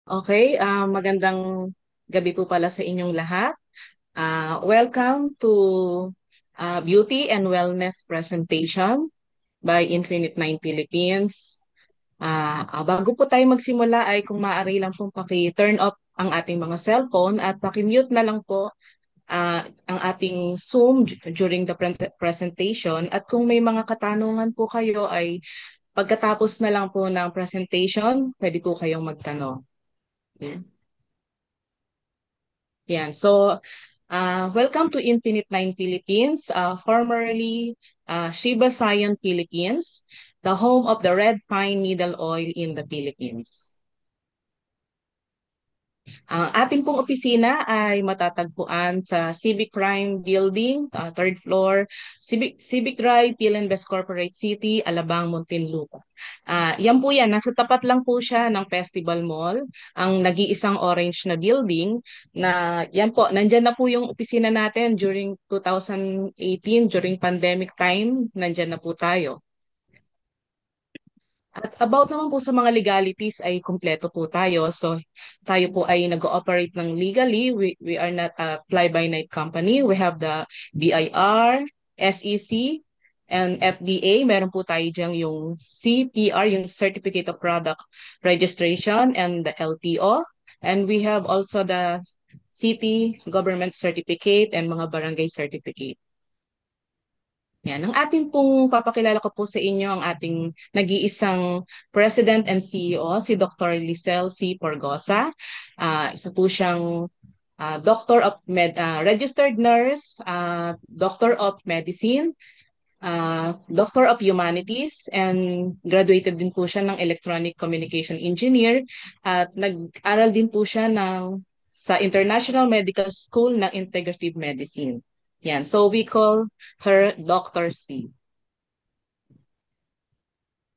Okay, magandang gabi po pala sa inyong lahat. Welcome to Beauty and Wellness Presentation by Infinite Nine Philippines. Bago po tayo magsimula ay kung maaari lang pong paki-turn off ang ating mga cellphone at paki-mute na lang po ang ating Zoom during the presentation. At kung may mga katanungan po kayo ay pagkatapos na lang po ng presentation, pwede po kayong magtanong. Okay? Yan. So, welcome to Infinite Nine Philippines, formerly Shiba Scion Philippines, the home of the red pine needle oil in the Philippines. Ang ating pong opisina ay matatagpuan sa Civic Crime Building, third floor, Civic Drive, Philinvest Corporate City, Alabang, Muntinlupa. Yan po yan, nasa tapat lang po siya ng Festival Mall, ang nag-iisang orange na building na yan po, nandyan na po yung opisina natin during 2018, during pandemic time, nandyan na po tayo. At about naman po sa mga legalities ay kumpleto po tayo. So tayo po ay nag-ooperate ng legally. We are not a fly-by-night company. We have the BIR, SEC, and FDA. Meron po tayo dyan yung CPR, yung Certificate of Product Registration, and the LTO. And we have also the city government certificate and mga barangay certificate. Yan. Ang ating pong papakilala ko po sa inyo ang ating nag-iisang President and CEO, si Dr. Lisel C. Porgosa. Isa po siyang registered nurse, Doctor of Medicine, Doctor of Humanities, and graduated din po siya ng Electronic Communication Engineer at nag-aral din po siya sa International Medical School ng Integrative Medicine. Yan. So we call her Dr. C.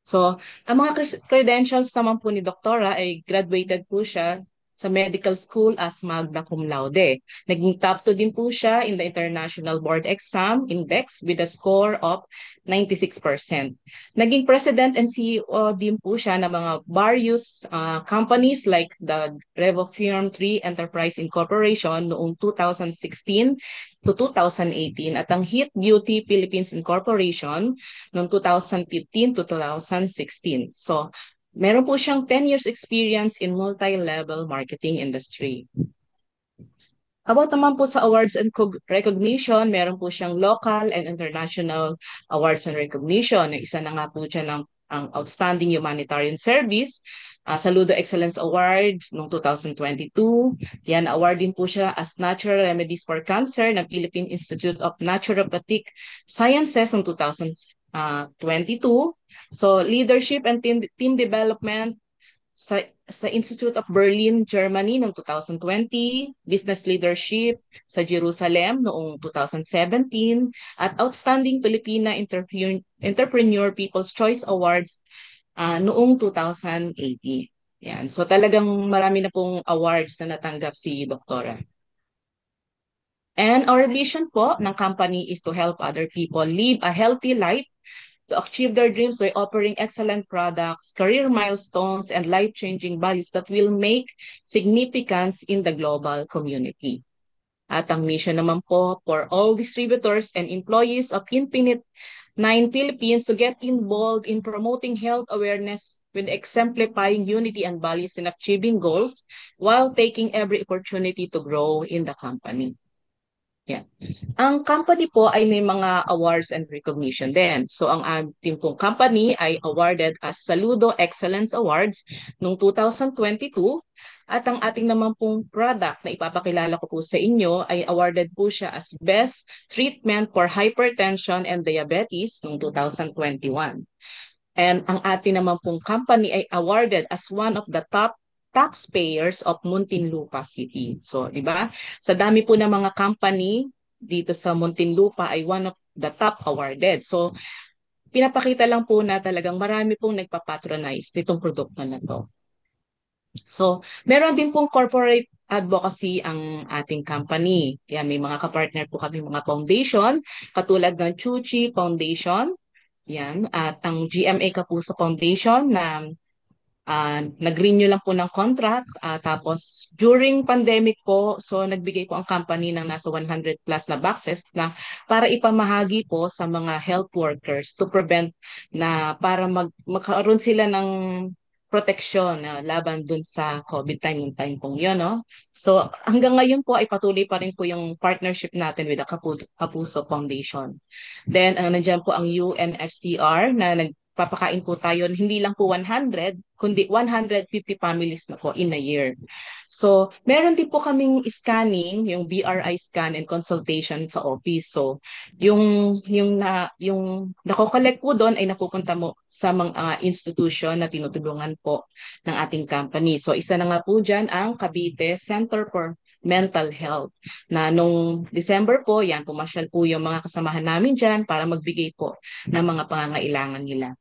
So, ang mga credentials naman po ni Doktora ay graduated po siya sa medical school as magna cum laude. Naging top 2 din po siya in the International Board Exam Index with a score of 96%. Naging president and CEO din po siya ng mga various companies like the Revofirm 3 Enterprise Incorporation noong 2016 to 2018 at ang Hit Beauty Philippines Incorporation noong 2015 to 2016. So, meron po siyang 10 years experience in multi-level marketing industry. About naman po sa awards and recognition, meron po siyang local and international awards and recognition. Isa na nga po dyan ang Outstanding Humanitarian Service, Saludo Excellence Awards noong 2022. Yan, award din po siya as Natural Remedies for Cancer ng Philippine Institute of Naturopathic Sciences noong 2022. So, leadership and team development sa Institute of Berlin, Germany noong 2020, business leadership sa Jerusalem noong 2017, at Outstanding Filipina Entrepreneur People's Choice Awards noong 2018. Yan. So talagang marami na pong awards na natanggap si Doktora. And our vision po ng company is to help other people live a healthy life to achieve their dreams by offering excellent products, career milestones, and life-changing values that will make significance in the global community. At ang mission naman po for all distributors and employees of Infinite Nine Philippines to get involved in promoting health awareness with exemplifying unity and values in achieving goals while taking every opportunity to grow in the company. Yeah. Ang company po ay may mga awards and recognition din. So ang ating pong company ay awarded as Saludo Excellence Awards noong 2022 at ang ating naman pong product na ipapakilala ko po sa inyo ay awarded po siya as Best Treatment for Hypertension and Diabetes noong 2021. And ang ating naman pong company ay awarded as one of the top taxpayers of Muntinlupa City. So, di ba? Sa dami po ng mga company dito sa Muntinlupa ay one of the top awarded. So, pinapakita lang po na talagang marami pong nagpapatronize nitong produkto na to. So, meron din pong corporate advocacy ang ating company. Kaya may mga kapartner po kami mga foundation, katulad ng Chuchi Foundation, yan, at ang GMA Kapuso Foundation na Nag-renew lang po ng contract. Tapos during pandemic po, so nagbigay po ang company ng nasa 100 plus na boxes na para ipamahagi po sa mga health workers to prevent na para magkaroon sila ng proteksyon na laban dun sa COVID time yung time pong yun, no? So hanggang ngayon po ay patuloy pa rin po yung partnership natin with the Kapuso Foundation. Then nandiyan po ang UNHCR na nagpapakain po tayo, hindi lang po 100, kundi 150 families na po in a year. So meron din po kaming scanning, yung BRI scan and consultation sa office. So yung nako-collect po doon ay napupunta mo sa mga institution na tinutulungan po ng ating company. So isa na nga po dyan ang Cavite Center for Mental Health na nung December po, yan, pumasyal po yung mga kasamahan namin dyan para magbigay po ng mga pangangailangan nila.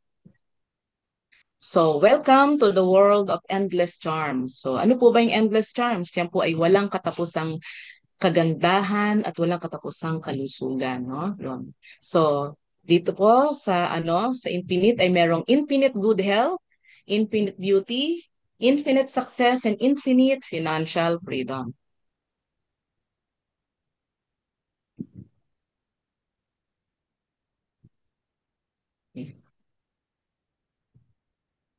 So, welcome to the world of endless charms. So, ano po ba yung endless charms? Yan po ay walang katapusang kagandahan at walang katapusang kalusugan, no? Yun. So, dito po sa Infinite ay merong infinite good health, infinite beauty, infinite success, and infinite financial freedom.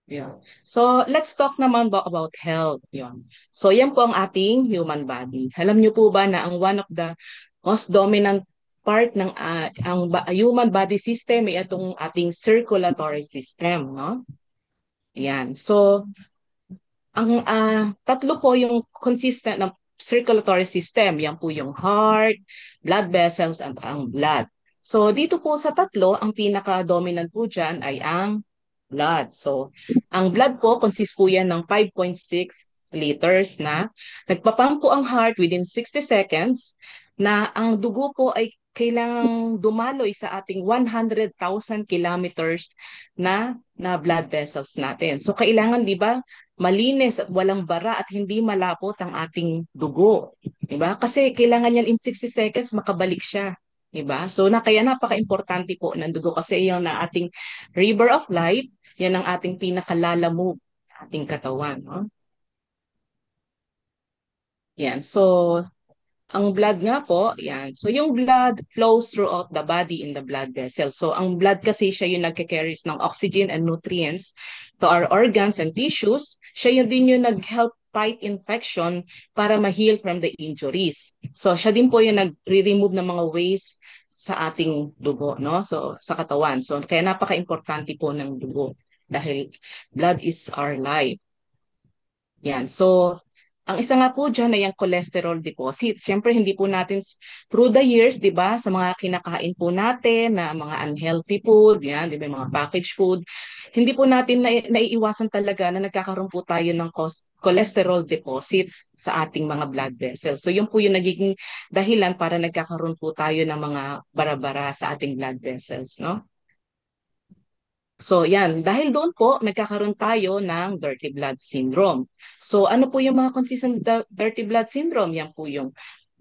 Yeah. So, let's talk naman about health. Yun. So, yan po ang ating human body. Alam niyo po ba na ang one of the most dominant part ng human body system ay itong ating circulatory system, no? Yan. So, ang tatlo po yung consistent na circulatory system. Yan po yung heart, blood vessels, at ang blood. So, dito po sa tatlo, ang pinaka-dominant po dyan ay ang blood. So, ang blood po, consist po yan ng 5.6 liters na nagpapump po ang heart within 60 seconds na ang dugo po ay kailangang dumaloy sa ating 100,000 kilometers na blood vessels natin. So, kailangan, di ba, malinis at walang bara at hindi malapot ang ating dugo. Di ba? Kasi kailangan yan in 60 seconds makabalik siya. Diba? So kaya napaka-importante po ng dugo kasi yung na ating river of life, yan ang ating pinakalalamog sa ating katawan. No? Yan. So ang blood nga po, yan. So yung blood flows throughout the body in the blood vessel. So ang blood kasi siya yung nagke-carries ng oxygen and nutrients to our organs and tissues. Siya yun din yung nag-help fight infection para ma-heal from the injuries. So siya din po yung nag-remove ng mga waste sa ating dugo, no? So sa katawan. So kaya napaka-importante po ng dugo dahil blood is our life. Yan. So ang isa nga po dyan ay yung cholesterol deposits. Siyempre, hindi po natin through the years, di ba, sa mga kinakain po natin na mga unhealthy food, yan, di ba, mga packaged food, hindi po natin naiiwasan talaga na nagkakaroon po tayo ng cholesterol deposits sa ating mga blood vessels. So, yun po yung nagiging dahilan para nagkakaroon po tayo ng mga bara-bara sa ating blood vessels, no? So yan, dahil doon po, nagkakaroon tayo ng dirty blood syndrome. So ano po yung mga consistent dirty blood syndrome? Yan po yung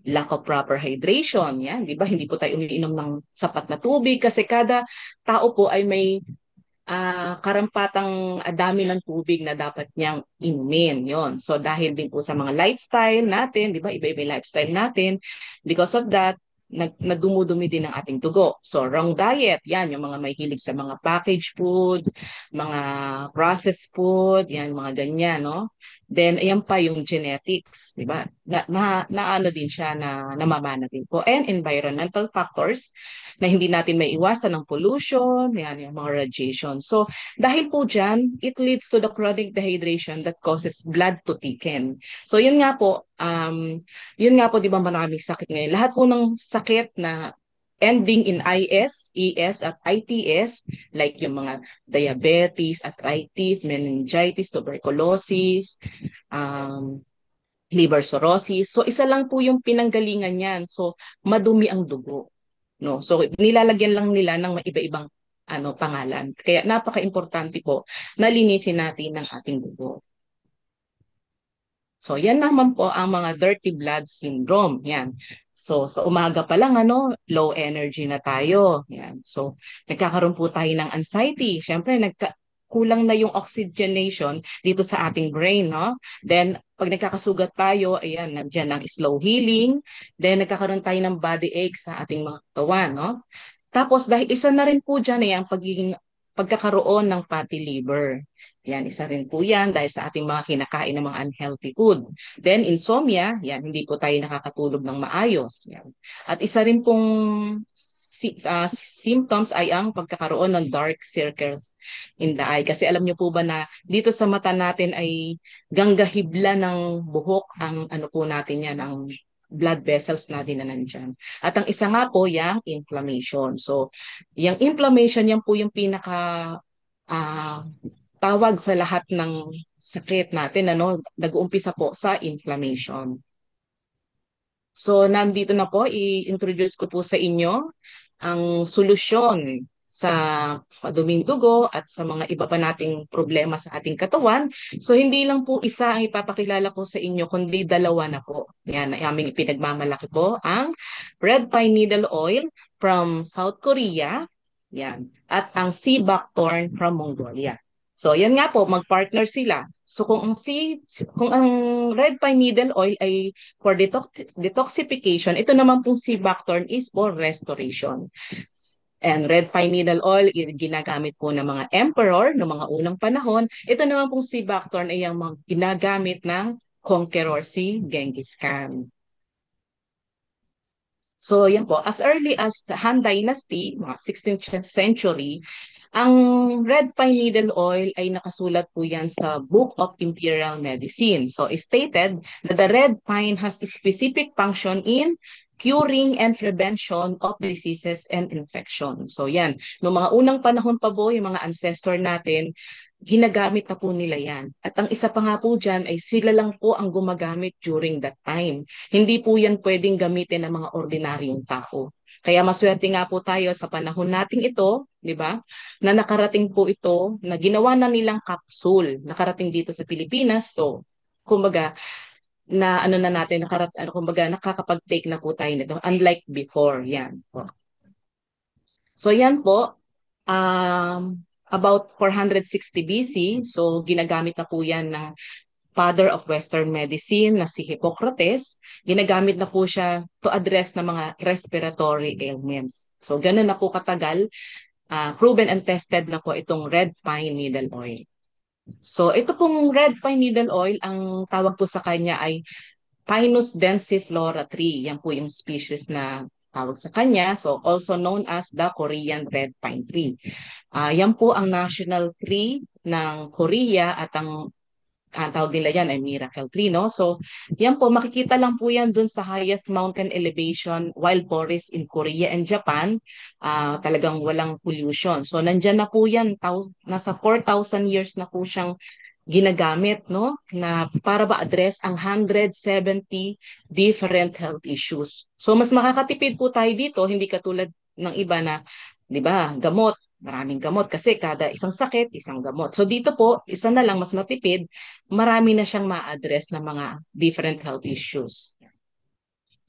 lack of proper hydration. Yan, di ba? Hindi po tayo umiinom ng sapat na tubig kasi kada tao po ay may karampatang dami ng tubig na dapat niyang inumin. Yon. So dahil din po sa mga lifestyle natin, di ba? Iba-iba yung lifestyle natin. Because of that, nagdumudumi din ang ating dugo. So, wrong diet, yan, yung mga may hilig sa mga packaged food, mga processed food, yan, mga ganyan, no? Then, ayan pa yung genetics, di ba? Na ano din siya, na namamana din po. And environmental factors na hindi natin may iwasan ng pollution, yan, yung mga radiation. So, dahil po dyan, it leads to the chronic dehydration that causes blood to thicken. So, yun nga po, di ba maraming sakit ngayon. Lahat po ng sakit na ending in IS, ES, at ITS, like yung mga diabetes, arthritis, meningitis, tuberculosis, liver cirrhosis. So, isa lang po yung pinanggalingan yan. So, madumi ang dugo. No? So, nilalagyan lang nila ng iba-ibang pangalan. Kaya napaka-importante po na linisin natin ang ating dugo. So, yan naman po ang mga dirty blood syndrome. Yan. So, sa umaga pa lang, low energy na tayo. Yan. So, nagkakaroon po tayo ng anxiety. Siyempre, kulang na yung oxygenation dito sa ating brain, no? Then, pag nagkakasugat tayo, ayan, nandiyan ang slow healing. Then, nagkakaroon tayo ng body ache sa ating mga katawan, no? Tapos, dahil isa na rin po dyan ay ang pagkakaroon ng fatty liver. Yan, isa rin po yan dahil sa ating mga kinakain ng mga unhealthy food. Then, insomnia, yan, hindi po tayo nakakatulog ng maayos. Yan. At isa rin pong symptoms ay ang pagkakaroon ng dark circles in the eye. Kasi alam niyo po ba na dito sa mata natin ay ganggahibla ng buhok ang ano po natin yan, ang blood vessels natin na nandyan. At ang isa nga po, yung inflammation. So, yung inflammation, yan po yung pinaka ah, tawag sa lahat ng sakit natin, ano, nag-uumpisa po sa inflammation. So, nandito na po, i-introduce ko po sa inyo ang solusyon sa paduming dugo at sa mga iba pa nating problema sa ating katawan. So, hindi lang po isa ang ipapakilala ko sa inyo, kundi dalawa na po. Yan, ay aming ipinagmamalaki po, ang red pine needle oil from South Korea, yan, at ang sea buckthorn from Mongolia. So, yan nga po, mag-partner sila. So, kung ang red pine needle oil ay for detoxification, ito naman pong sea buckthorn is for restoration. And red pine needle oil, ginagamit po ng mga emperor ng mga unang panahon. Ito naman pong sea buckthorn ay yung mga ginagamit ng conqueror si Genghis Khan. So, yan po. As early as Han Dynasty, mga 16th century, ang red pine needle oil ay nakasulat po yan sa Book of Imperial Medicine. So, it's stated that the red pine has a specific function in curing and prevention of diseases and infection. So, yan. Noong mga unang panahon pa po, yung mga ancestor natin, ginagamit na po nila yan. At ang isa pa nga po dyan ay sila lang po ang gumagamit during that time. Hindi po yan pwedeng gamitin ng mga ordinaryong tao. Kaya maswerte nga po tayo sa panahon nating ito, di ba? Na nakarating po ito, na ginawa na nilang capsule, nakarating dito sa Pilipinas. So, kumbaga, na ano na natin, kumbaga, nakakapag-take na po tayo nito. Unlike before, yan po. So, yan po. About 460 BC, so ginagamit na po yan ng father of Western medicine na si Hippocrates. Ginagamit na po siya to address ng mga respiratory ailments. So ganun na po katagal, proven and tested na po itong red pine needle oil. So ito pong red pine needle oil, ang tawag po sa kanya ay Pinus densiflora tree. Yan po yung species na tawag sa kanya. So also known as the Korean red pine tree. Yan po ang national tree ng Korea at ang tawag nila yan ay miracle tree, no? So, yan po, makikita lang po yan dun sa highest mountain elevation wild forest in Korea and Japan. Talagang walang pollution. So, nandyan na po yan, nasa 4,000 years na po siyang ginagamit, no? Na para ba-address ang 170 different health issues. So, mas makakatipid po tayo dito, hindi katulad ng iba na, di ba, gamot, maraming gamot kasi kada isang sakit, isang gamot. So dito po, isa na lang mas matipid, marami na siyang ma-address na mga different health issues.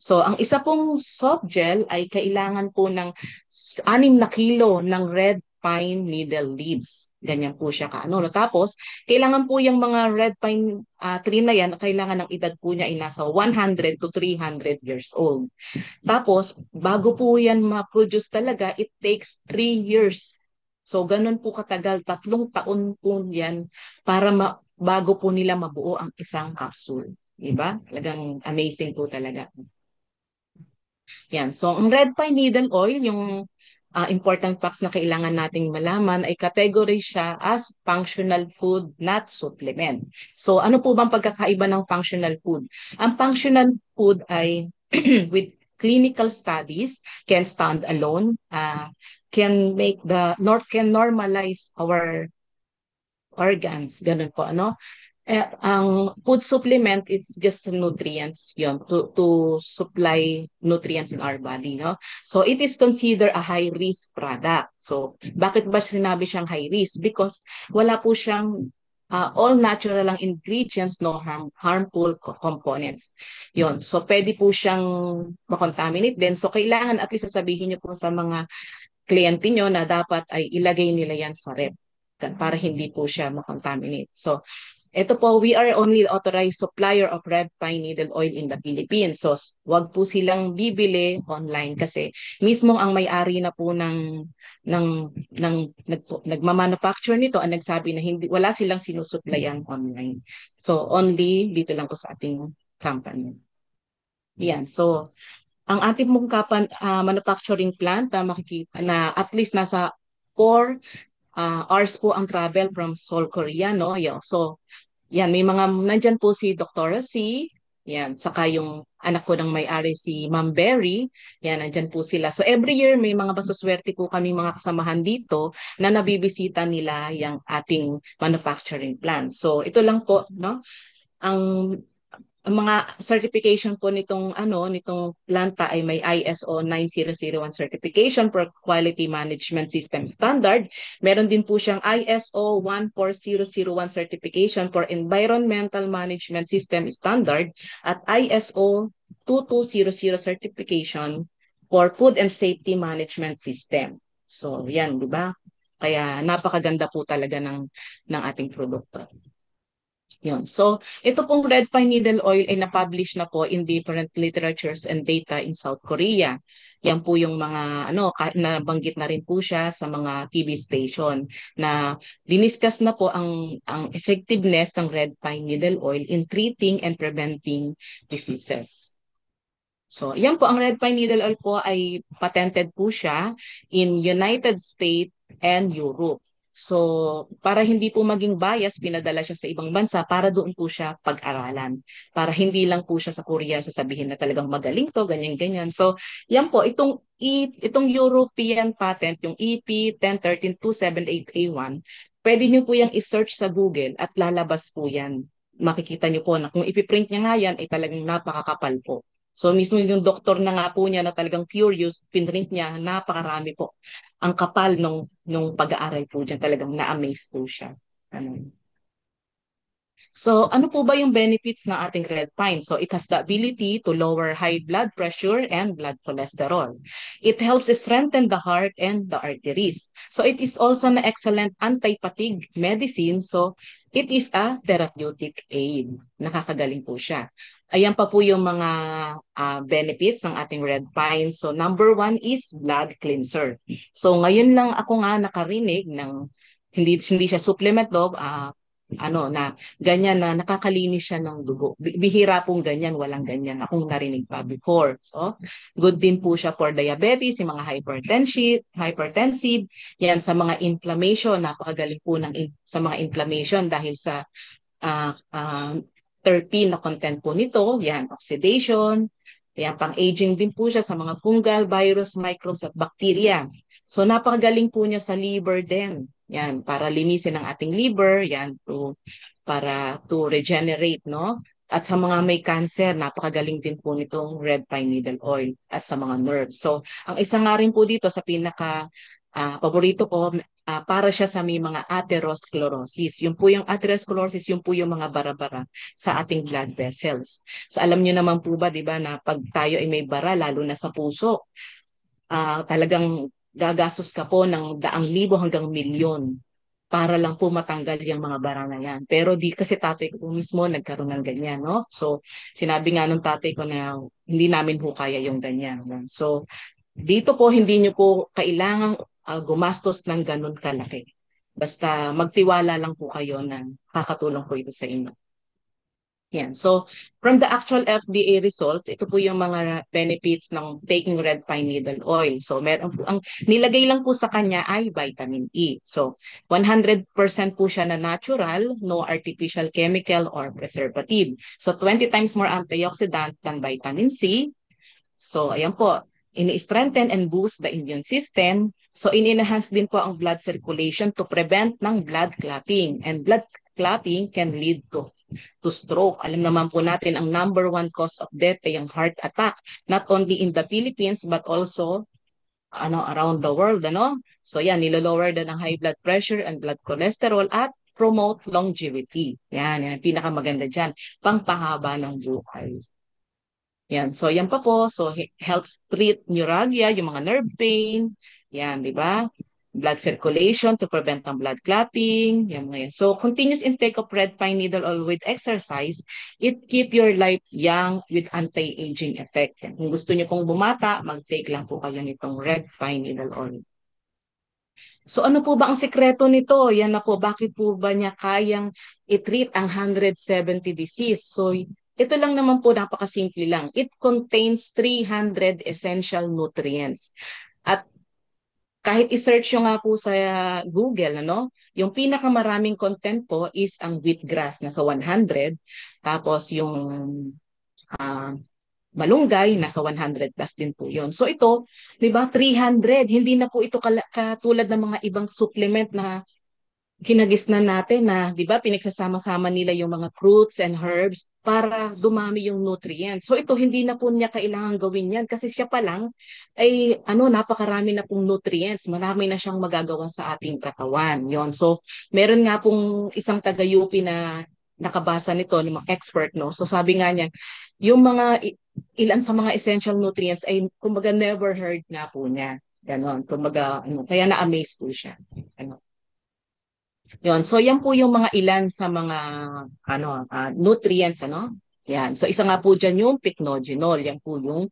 So ang isa pong soft gel ay kailangan po ng 6 na kilo ng red pine needle leaves. Ganyan po siya kaano. Tapos, kailangan po yung mga red pine tree na yan, kailangan ng edad po niya ay nasa 100 to 300 years old. Tapos, bago po yan ma-produce talaga, it takes 3 years. So, ganun po katagal, 3 taon po yan para bago po nila mabuo ang isang capsule. Diba? Talagang amazing po talaga. Yan. So, ang red pine needle oil, yung important facts na kailangan nating malaman ay category siya as functional food, not supplement. So, ano po bang pagkakaiba ng functional food? Ang functional food ay with clinical studies, can stand alone, can normalize our organs, ganun po, ano? Ang food supplement, it's just nutrients yun, to supply nutrients in our body, no? So it is considered a high risk product. So bakit ba sinabi siyang high risk? Because wala po siyang all natural lang ingredients, no harmful components. Yun. So pwede po siyang makontaminate din. So kailangan at least sasabihin niyo po sa mga kliyente niyo na dapat ay ilagay nila yan sa rep. para hindi po siya makontaminate. So, ito po, we are only authorized supplier of red pine needle oil in the Philippines. So, wag po silang bibili online kasi mismo ang may-ari na po ng nagmamanufacture nito ang nagsabi na hindi wala silang sinusuplayan online. So, only dito lang po sa ating company. Yan. So, ang ating mong manufacturing plant na makikita na at least nasa 4 hours po ang travel from Seoul, Korea, no? Yeah. So, yan, may mga, nandyan po si Dr. C, yan, saka yung anak ko ng may-ari si Ma'am Berry, yan, nandyan po sila. So every year may mga masuswerte po kami mga kasamahan dito na nabibisita nila yung ating manufacturing plant. So ito lang po, no? Ang ang mga certification po nitong planta ay may ISO 9001 certification for quality management system standard. Meron din po siyang ISO 14001 certification for environmental management system standard at ISO 2200 certification for food and safety management system. So, yan, di ba? Kaya napakaganda po talaga ng ating produkto. Yun. So, ito pong red pine needle oil ay na-publish na po in different literatures and data in South Korea. Yan po yung mga nabanggit na rin po siya sa mga TV station na diniscuss na po ang effectiveness ng red pine needle oil in treating and preventing diseases. So, yan po ang red pine needle oil po ay patented po siya in United States and Europe. So, para hindi po maging bias, pinadala siya sa ibang bansa para doon po siya pag-aralan. Para hindi lang po siya sa Korea sasabihin na talagang magaling to, ganyan-ganyan. So, yan po, itong European patent, yung EP 1013-278A1, pwede niyo po yung i-search sa Google at lalabas po yan. Makikita niyo po na kung ipiprint niya nga yan, ay talagang napakakapal po. So mismo yung doktor na nga po niya na talagang curious, pinrint niya, napakarami po. Ang kapal nung pag-aaral po dyan, talagang na-amaze po siya. Ano. So, ano po ba yung benefits ng ating red pine? So, it has the ability to lower high blood pressure and blood cholesterol. It helps strengthen the heart and the arteries. So, it is also an excellent anti-fatigue medicine. So, it is a therapeutic aid. Nakakagaling po siya. Ayan pa po yung mga benefits ng ating red pine. So, number 1 is blood cleanser. So, ngayon lang ako nga nakarinig ng hindi siya supplement love, na ganyan na nakakalinis siya ng dugo. Bihira pong ganyan, walang ganyan akong narinig pa before. So, good din po siya for diabetes, yung mga hypertensive, yan sa mga inflammation, napakagaling po sa mga inflammation dahil sa terpene na content po nito, yan, oxidation, yan, pang-aging din po siya sa mga fungal, virus, microbes at bacteria. So, napakagaling po niya sa liver din. Yan, para linisin ang ating liver, yan, para to regenerate, no? At sa mga may cancer, napakagaling din po nitong red pine needle oil at sa mga nerves. So, ang isa nga rin po dito sa paborito ko, para siya sa may mga atherosclerosis. Yung po yung atherosclerosis, yung po yung mga bara-bara sa ating blood vessels. So, alam niyo naman po ba, di ba, na pag tayo ay may bara, lalo na sa puso, talagang gagastos ka po ng 100,000 hanggang 1,000,000 para lang po matanggal yung mga bara na yan. Pero di kasi tatay ko mismo nagkaroon ng ganyan, no? So, sinabi nga nung tatay ko na hindi namin po kaya yung ganyan. No? So, dito po hindi nyo po kailangang gumastos ng ganun kalaki. Basta magtiwala lang po kayo na kakatulong po ito sa inyo. Yan. So, from the actual FDA results, ito po yung mga benefits ng taking red pine needle oil. So, meron po, ang nilagay lang po sa kanya ay vitamin E. So, 100% po siya na natural, no artificial chemical or preservative. So, 20 times more antioxidant than vitamin C. So, ayan po, ini-strengthen and boost the immune system. So, in-enhance din po ang blood circulation to prevent ng blood clotting. And blood clotting can lead to stroke. Alam naman po natin ang number 1 cause of death ay ang heart attack, not only in the Philippines but also around the world, ano? So yan, nilolower din ang high blood pressure and blood cholesterol at promote longevity. Yan pinakamaganda diyan, pangpahaba ng buhay. Yan, so yan pa po, so helps treat neuralgia, yung mga nerve pain, yan, di ba? blood circulation to prevent ng blood clotting. Yan mga yan. So, continuous intake of red pine needle oil with exercise, it keep your life young with anti-aging effect. Kung gusto niyo pong bumata, mag-take lang po kayo nitong red pine needle oil. So ano po ba ang sikreto nito? Yan na po, bakit po ba niya kayang i-treat ang 170 disease? So ito lang naman po, napakasimple lang. It contains 300 essential nutrients. At kahit i-search nyo nga po sa Google, ano, yung pinakamaraming content po is ang wheatgrass, nasa 100. Tapos yung ah, malunggay, nasa 100 plus din po yun. So ito, di ba, 300. Hindi na po ito katulad ng mga ibang supplement na kinagisnan natin na, di ba, pinagsasama-sama nila yung mga fruits and herbs para dumami yung nutrients. So ito, hindi na po niya kailangan gawin yan kasi siya pa lang ay napakarami na pong nutrients. Marami na siyang magagawa sa ating katawan. Yon. So meron nga pong isang taga-UP na nakabasa nito, ng mga expert, no? So sabi nga niya, yung mga ilan sa mga essential nutrients ay kumbaga never heard nga po niya. Ganon. Kumbaga, kaya na-amaze po siya. Ano. Yun. So yan po yung mga ilan sa mga nutrients, ano? Yan. So isa nga po diyan yung pycnogenol. Yan po yung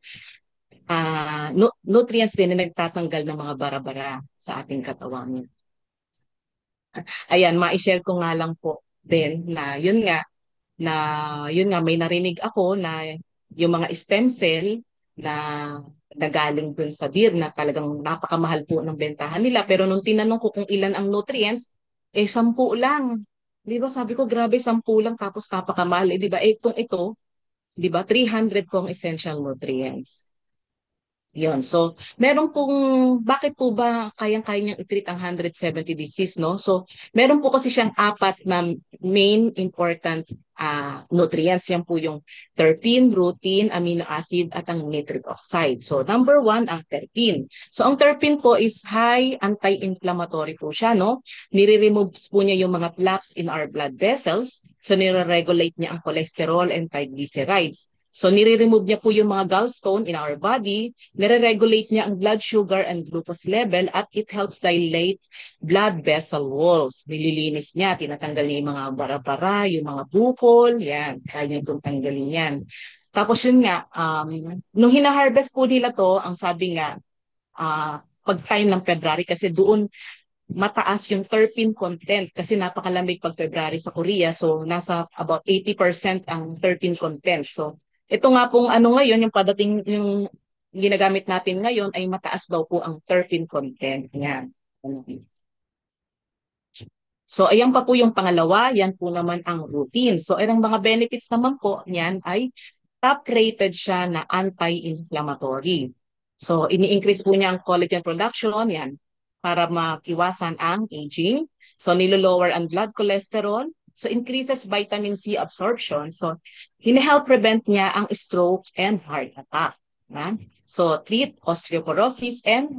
nutrients din na nagtatanggal ng mga bara-bara sa ating katawan. Ayan, ma-share ko nga lang po din na yun nga may narinig ako na yung mga stem cell na nagaling dun sa deer na talagang napakamahal po ng bentahan nila. Pero nung tinanong ko kung ilan ang nutrients, 10 lang. Di ba sabi ko, grabe, 10 lang tapos napakamahal. Di ba, ito, di ba, 300 pong essential nutrients. Yun. So, meron pong, bakit po ba kayang-kaya niyang i-treat ang 170 disease, no? So, meron po kasi siyang 4 na main important nutrients. Yan po yung terpene, rutin, amino acid, at ang nitric oxide. So, number 1, ang terpene. So, ang terpene po is high anti-inflammatory po siya, no? Nire-remove po niya yung mga plaques in our blood vessels. So, nire-regulate niya ang cholesterol and triglycerides. So, nire-remove niya po yung mga gallstone in our body, nire-regulate niya ang blood sugar and glucose level, at it helps dilate blood vessel walls. Nililinis niya, tinatanggal niya yung mga bara-bara, yung mga bukol, yan, kaya niya itong tanggalin yan. Tapos yun nga, nung hina-harvest po nila to, ang sabi nga, pag time ng February, kasi doon mataas yung terpene content kasi napakalamig pag February sa Korea. So, nasa about 80% ang terpene content. So, ito nga pong ngayon, yung padating, yung ginagamit natin ngayon ay mataas daw po ang terpene content niya. So, ayan pa po yung pangalawa, yan po naman ang routine. So, ang mga benefits naman po niyan ay top-rated siya na anti-inflammatory. So, ini-increase po niya ang collagen production, yan, para makiwasan ang aging. So, nilo-lower ang blood cholesterol. So, increases vitamin C absorption. So, hine-help prevent niya ang stroke and heart attack. So, treat osteoporosis and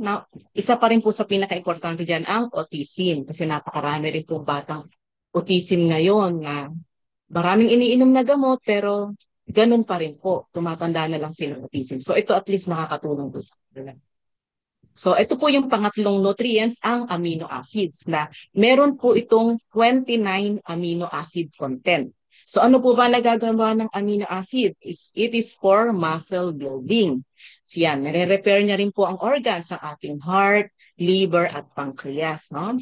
isa pa rin po sa pinaka-importante dyan ang autism. Kasi napakarami rin po batang autism ngayon na maraming iniinom na gamot pero ganun pa rin po. Tumatanda na lang sila autism. So, ito at least makakatulong po sa kanila. So, ito po yung pangatlong nutrients, ang amino acids, na meron po itong 29 amino acid content. So, ano po ba nagagawa ng amino acid? It is for muscle building. So, yan, nare-repair niya rin po ang organs ng ating heart, liver, at pancreas. No?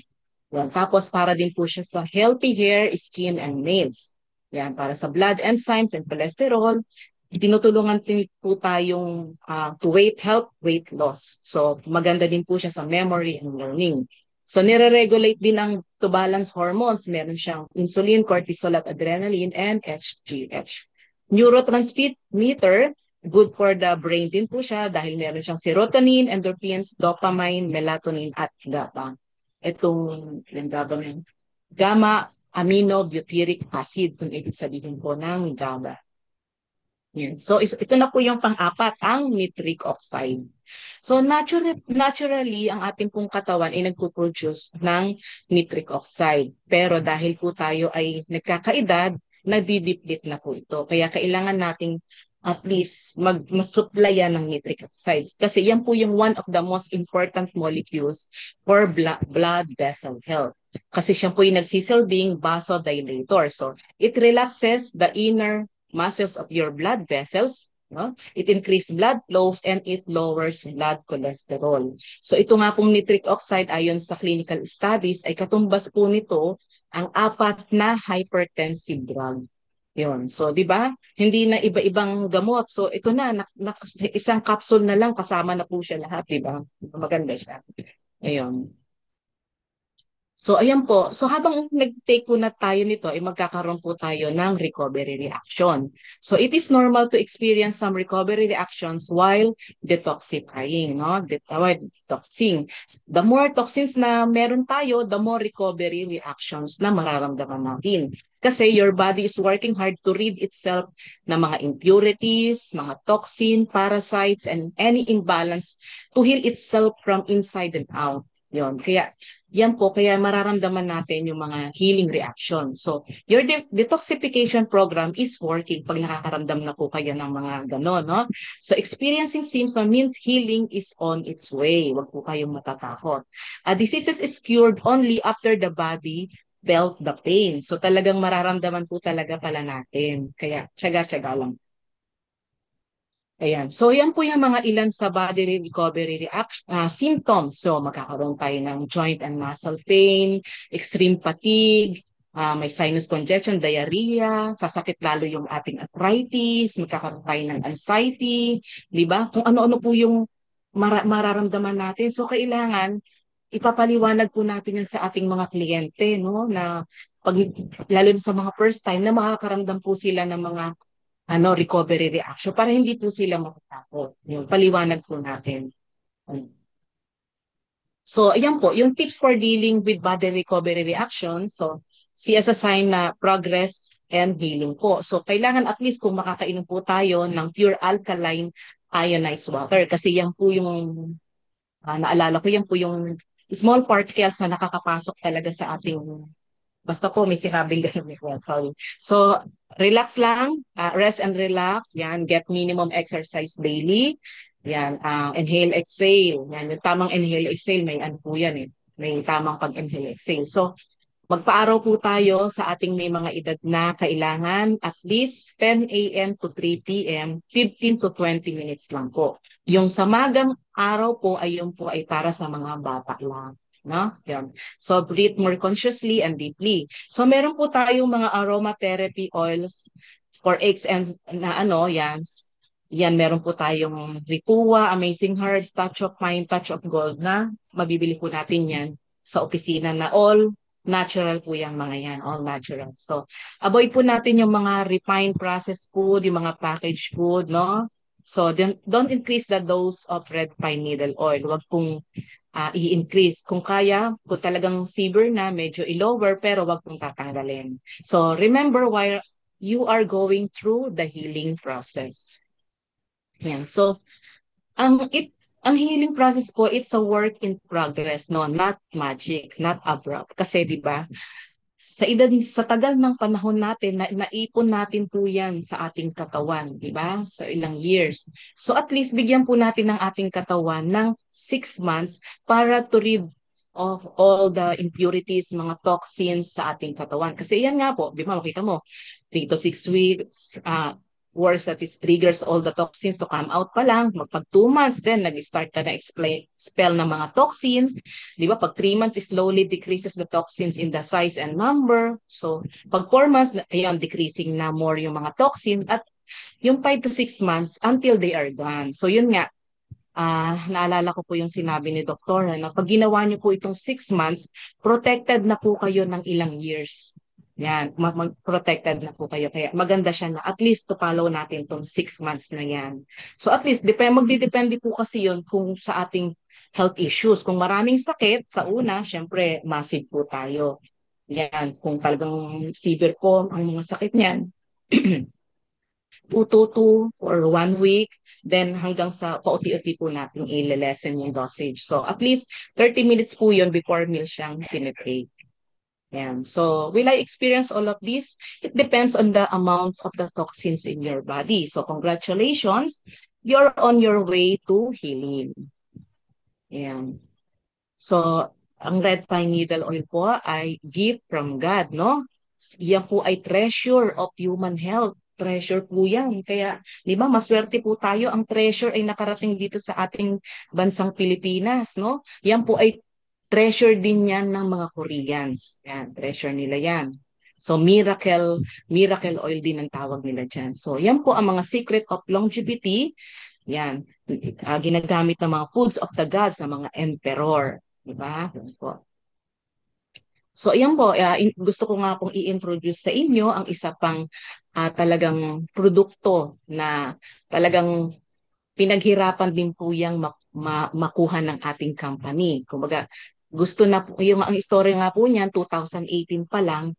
Yan. Tapos, para din po siya sa healthy hair, skin, and nails. Yan, para sa blood enzymes and cholesterol. Tinutulungan din po tayong to help weight loss. So, maganda din po siya sa memory and learning. So, nire-regulate din ang to balance hormones. Meron siyang insulin, cortisol, at adrenaline, and HGH. Neurotransmitter, good for the brain din po siya dahil meron siyang serotonin, endorphins, dopamine, melatonin, at GABA. Itong gamma aminobutyric acid, kung ibig sabihin po ng GABA. Yan. So, ito na po yung pang-apat, ang nitric oxide. So, naturally, ang ating pong katawan ay nagpo-produce ng nitric oxide. Pero dahil po tayo ay nagkakaedad, nadidiplit na po ito. Kaya kailangan nating at least mas-supplyan ng nitric oxide. Kasi yan po yung one of the most important molecules for blood vessel health. Kasi siya po yung nagsisilbing vasodilator. So, it relaxes the inner muscles of your blood vessels. No? It increases blood flows and it lowers blood cholesterol. So ito nga pong nitric oxide ayon sa clinical studies ay katumbas po nito ang 4 na hypertensive drug. Yun. So, di ba? Hindi na iba-ibang gamot. So, ito na, isang capsule na lang kasama na po siya lahat, di ba? Maganda siya. Ayun. So, ayan po. So, habang nag-take po na tayo nito, ay magkakaroon po tayo ng recovery reaction. So, it is normal to experience some recovery reactions while detoxifying, no? Detoxing. The more toxins na meron tayo, the more recovery reactions na mararamdaman natin. Kasi your body is working hard to rid itself ng mga impurities, mga toxin, parasites, and any imbalance to heal itself from inside and out. Yun. Kaya yan po, kaya mararamdaman natin yung mga healing reaction. So, your detoxification program is working pag nakakaramdam na po kayo ng mga gano'n, no? So, experiencing symptoms means healing is on its way. Huwag po kayong matatakot. A disease is cured only after the body felt the pain. So, talagang mararamdaman po talaga pala natin. Kaya, tsaga-tsaga lang. Ayan. So, yan po yung mga ilan sa body recovery symptoms. So, magkakaroon tayo ng joint and muscle pain, extreme fatigue, may sinus congestion, diarrhea, sasakit lalo yung ating arthritis, magkakaroon tayo ng anxiety, di ba? Kung ano-ano po yung mararamdaman natin. So, kailangan ipapaliwanag po natin yan sa ating mga kliyente, no? Na pag, lalo na sa mga first time na makakaramdam po sila ng mga recovery reaction para hindi po sila matatakot. Yung paliwanag po natin. So, ayan po, yung tips for dealing with body recovery reactions. So, see as a sign na progress and healing po. So, kailangan at least kung makakainom po tayo ng pure alkaline ionized water. Kasi yan po yung, naalala ko, yan po yung small particles na nakakapasok talaga sa ating. Basta po may sinabing ganun. Sorry. So, relax lang. Rest and relax. Yan. Get minimum exercise daily. Yan. Inhale, exhale. Yan. Yung tamang inhale, exhale. May ano po yan eh. May tamang pag-inhale, exhale. So, magpaaraw po tayo sa ating may mga edad na kailangan at least 10 a.m. to 3 p.m., 15 to 20 minutes lang po. Yung sa magang araw po ay yung po ay para sa mga bata lang. No? Yan. So, breathe more consciously and deeply. So, meron po tayong mga aromatherapy oils for aches and yan. Yan, meron po tayong Ricua, Amazing Herbs, Touch of Pine, Touch of Gold na mabibili po natin yan sa opisina na all natural po yung mga yan, all natural. So, avoid po natin yung mga refined processed food, yung mga packaged food, no? So, don't increase the dose of red pine needle oil. Huwag pong i-increase. Kung kaya, kung talagang severe na, medyo i-lower, pero wag pong tatanggalin. So, remember while you are going through the healing process. Yan. So, ang healing process po, it's a work in progress, no? Not magic, not abrupt. Kasi, di ba, sa tagal ng panahon natin, naipon natin po yan sa ating katawan, di ba? Sa ilang years. So at least bigyan po natin ng ating katawan ng 6 months para to rid of all the impurities, mga toxins sa ating katawan. Kasi yan nga po, di ba, makita mo, 3 to 6 weeks, worse that is triggers all the toxins to come out pa lang. Pag 2 months, then nag-start ka na expel ng mga toxin. Di ba? Pag 3 months, slowly decreases the toxins in the size and number. So, pag 4 months, ayan, decreasing na more yung mga toxin. At yung 5 to 6 months until they are gone. So, yun nga, naalala ko po yung sinabi ni Doktor na pag ginawa niyo po itong 6 months, protected na po kayo ng ilang years. Yan, mag-protected na po kayo. Kaya maganda siya na at least to follow natin itong 6 months na yan. So at least, magdidepende po kasi yun kung sa ating health issues. Kung maraming sakit, sa una, syempre, massive po tayo. Yan, kung talagang severe po ang mga sakit niyan, 2 to 2 or 1 week, then hanggang sa pauti-uti po natin i-lessen yung dosage. So at least 30 minutes po yun before meal siyang tinitake. Yan. So, will I experience all of this? It depends on the amount of the toxins in your body. So, congratulations, you're on your way to healing. Yan. So, ang red pine needle oil po ay gift from God, no? Yan po ay treasure of human health. Treasure po yan. Kaya, di ba, maswerte po tayo. Ang treasure ay nakarating dito sa ating bansang Pilipinas, no? Yan po ay treasure din yan ng mga Koreans. Yan, treasure nila yan. So, miracle oil din ang tawag nila dyan. So, yan po ang mga secret of longevity. Yan, ginagamit ng mga foods of the gods, ng mga emperor. Diba? Yan po. So, ayan po, gusto ko nga pong i-introduce sa inyo ang isa pang talagang produkto na talagang pinaghirapan din po yung makuha ng ating company. Kumbaga, gusto na po, yung ang istorya nga po niyan, 2018 pa lang,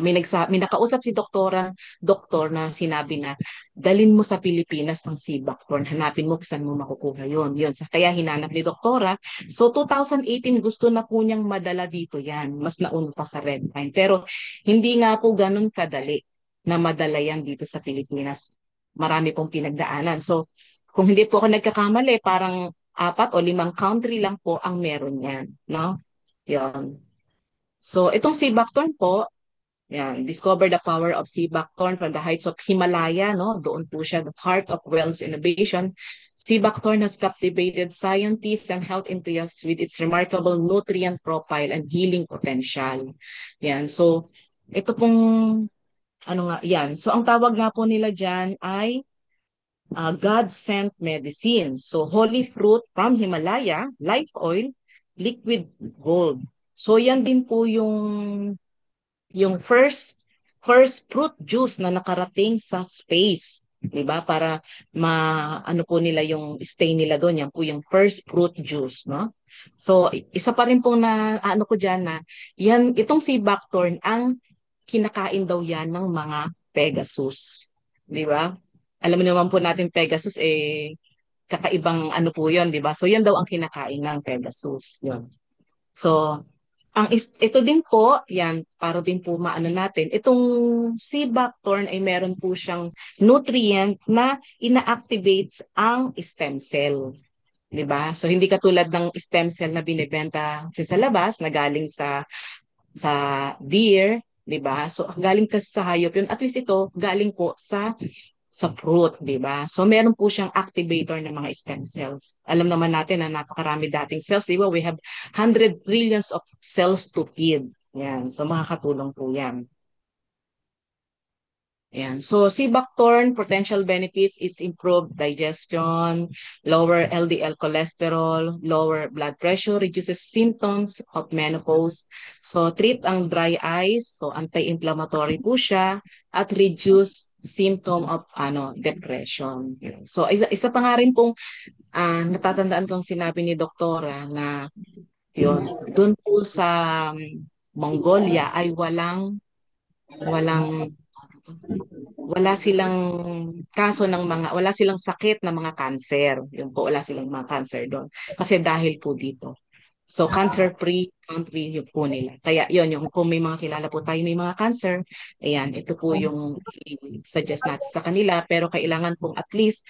may nakausap si doktor na sinabi na dalin mo sa Pilipinas ang Cibacton, hanapin mo kung saan mo makukuha yun. Kaya hinanap ni doktora. So 2018 gusto na po niyang madala dito yan, mas nauna pa sa Red Pine. Pero hindi nga po ganun kadali na madala yan dito sa Pilipinas. Marami pong pinagdaanan. So kung hindi po ako nagkakamali, parang 4 o 5 country lang po ang meron yan. No? Yun. So itong Cibacton po, yan, discover the power of sea buckthorn from the heights of Himalaya, no? Doon po siya, the heart of Wells innovation. Sea buckthorn has captivated scientists and health enthusiasts with its remarkable nutrient profile and healing potential. Yan, so ito pong ano nga, yan. So ang tawag nga po nila diyan ay God-sent medicine. So holy fruit from Himalaya, life oil, liquid gold. So yan din po yung first fruit juice na nakarating sa space, 'di ba? Para ano po nila yung stay nila doon, yan po yung first fruit juice, no? So isa pa rin po na ano ko diyan na yan itong si buckthorn ang kinakain daw yan ng mga Pegasus, 'di ba? Alam mo naman po natin Pegasus kakaibang ano po 'yon, 'di ba? So yan daw ang kinakain ng Pegasus, 'yon. So ito din po, yan, para din po maano natin, itong sea buckthorn ay meron po siyang nutrient na ina-activates ang stem cell. 'Di ba? So hindi katulad ng stem cell na binebenta sa labas na galing sa deer, 'di ba? So galing kasi sa hayop yun. At least ito galing po sa fruit, di ba? So meron po siyang activator ng mga stem cells. Alam naman natin na napakarami dating cells, di ba? We have 100 trillions of cells to feed. Yan. So makakatulong po yan. Yan. So sea buckthorn potential benefits, it's improved digestion, lower LDL cholesterol, lower blood pressure, reduces symptoms of menopause. So treat ang dry eyes, so anti-inflammatory po siya, at reduce symptom of depression. So isa pa nga rin pong natatandaan kong sinabi ni doktora na yun, doon po sa Mongolia ay walang wala silang wala silang sakit na mga cancer. Yun po, wala silang mga cancer doon. Kasi dahil po dito. So, cancer-free country yun po nila. Kaya yun, yung kung may mga kilala po tayo may mga cancer, ayan, ito po yung suggest natin sa kanila. Pero kailangan pong at least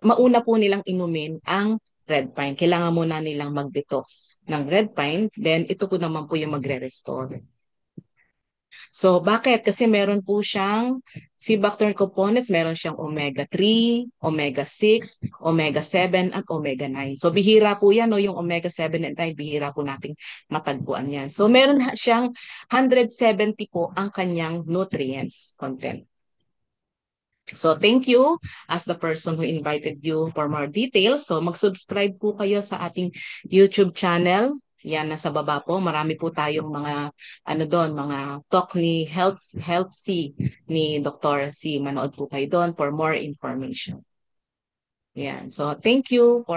mauna po nilang inumin ang red pine. Kailangan muna nilang mag-detox ng red pine. Then, ito po naman po yung magre-restore. So, bakit? Kasi meron po siyang Cibacter components, meron siyang omega-3, omega-6, omega-7, at omega-9. So, bihira po yan, no? Yung omega-7 and 9, bihira po nating matagpuan yan. So, meron siyang 170 po ang kanyang nutrients content. So, thank you as the person who invited you for more details. So, mag-subscribe po kayo sa ating YouTube channel. Yan, nasa baba po. Marami po tayong mga, mga talk ni Health C ni Dr. C. Manood po kayo doon for more information. Yan. So, thank you.